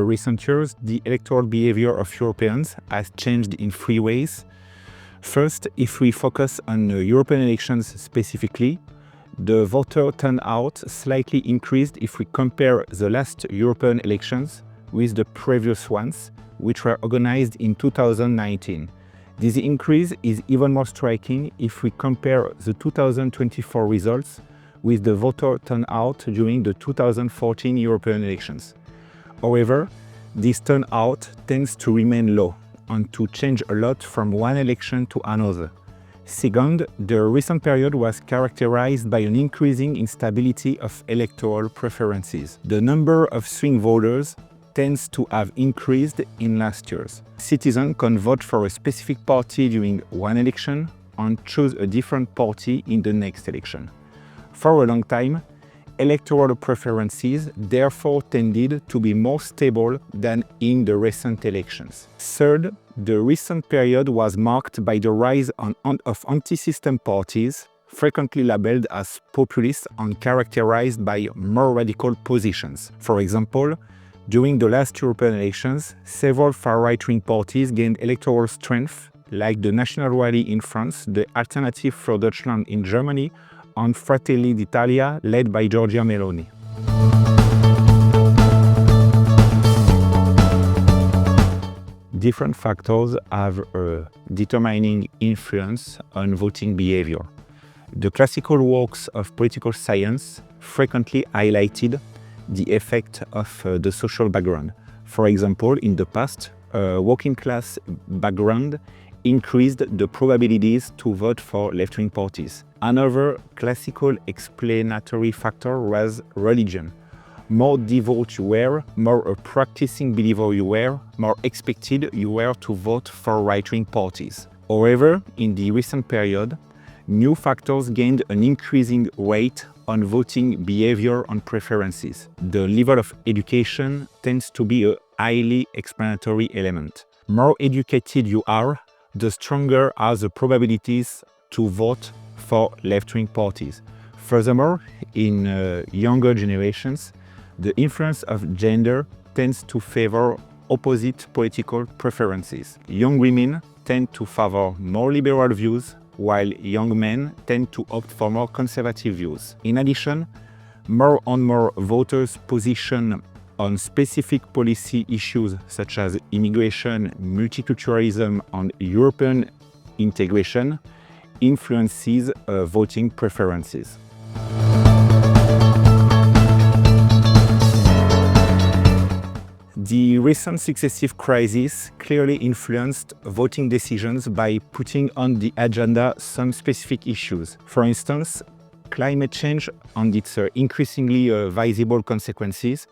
recent years, the electoral behavior of Europeans has changed in three ways. First, if we focus on European elections specifically, the voter turnout slightly increased if we compare the last European elections with the previous ones, which were organized in 2019. This increase is even more striking if we compare the 2024 results with the voter turnout during the 2014 European elections. However, this turnout tends to remain low and to change a lot from one election to another. Second, the recent period was characterized by an increasing instability of electoral preferences. The number of swing voters tends to have increased in last years. Citizens can vote for a specific party during one election and choose a different party in the next election. For a long time, electoral preferences therefore tended to be more stable than in the recent elections. Third, the recent period was marked by the rise of anti-system parties, frequently labeled as populist and characterized by more radical positions. For example, during the last European elections, several far-right-wing parties gained electoral strength, like the National Rally in France, the Alternative für Deutschland in Germany, and Fratelli d'Italia, led by Giorgia Meloni. Different factors have a determining influence on voting behavior. The classical works of political science frequently highlighted the effect of the social background. For example, in the past, a working class background increased the probabilities to vote for left-wing parties. Another classical explanatory factor was religion. More devout you were, more a practicing believer you were, more expected you were to vote for right-wing parties. However, in the recent period, new factors gained an increasing weight on voting behavior and preferences. The level of education tends to be a highly explanatory element. More educated you are, the stronger are the probabilities to vote for left-wing parties. Furthermore, in younger generations, the influence of gender tends to favor opposite political preferences. Young women tend to favor more liberal views, while young men tend to opt for more conservative views. In addition, more and more voters' position on specific policy issues such as immigration, multiculturalism, and European integration influences voting preferences. The recent successive crises clearly influenced voting decisions by putting on the agenda some specific issues. For instance, climate change and its increasingly visible consequences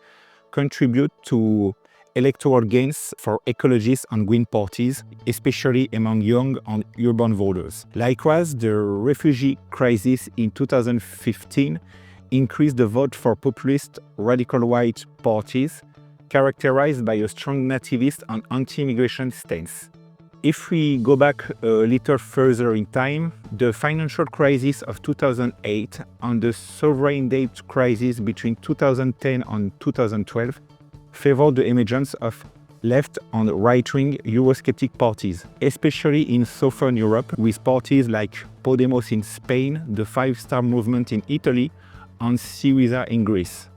contribute to electoral gains for ecologists and green parties, especially among young and urban voters. Likewise, the refugee crisis in 2015 increased the vote for populist radical right parties, characterized by a strong nativist and anti-immigration stance. If we go back a little further in time, the financial crisis of 2008 and the sovereign debt crisis between 2010 and 2012 favored the emergence of left and right-wing Eurosceptic parties, especially in Southern Europe, with parties like Podemos in Spain, the Five Star Movement in Italy, and Syriza in Greece.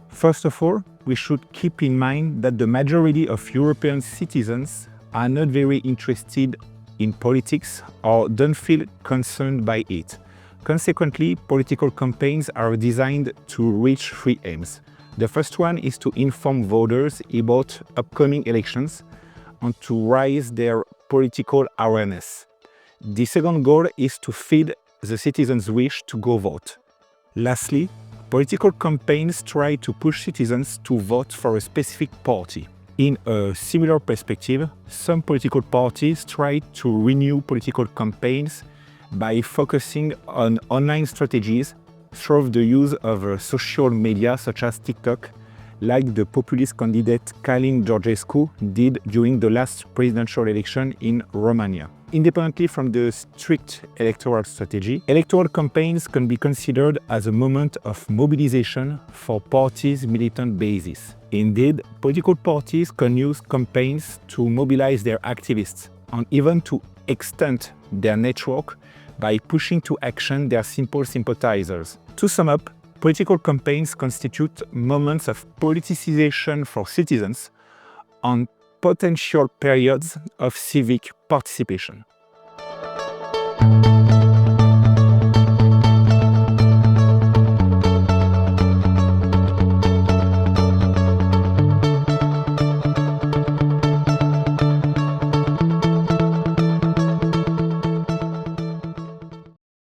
First of all, we should keep in mind that the majority of European citizens are not very interested in politics or don't feel concerned by it. Consequently, political campaigns are designed to reach three aims. The first one is to inform voters about upcoming elections and to raise their political awareness. The second goal is to feed the citizens' wish to go vote. Lastly, political campaigns try to push citizens to vote for a specific party. In a similar perspective, some political parties try to renew political campaigns by focusing on online strategies through the use of social media such as TikTok, like the populist candidate Călin Georgescu did during the last presidential election in Romania. independently from the strict electoral strategy, electoral campaigns can be considered as a moment of mobilization for parties' militant bases. Indeed, political parties can use campaigns to mobilize their activists and even to extend their network by pushing to action their simple sympathizers. To sum up, political campaigns constitute moments of politicization for citizens and potential periods of civic participation.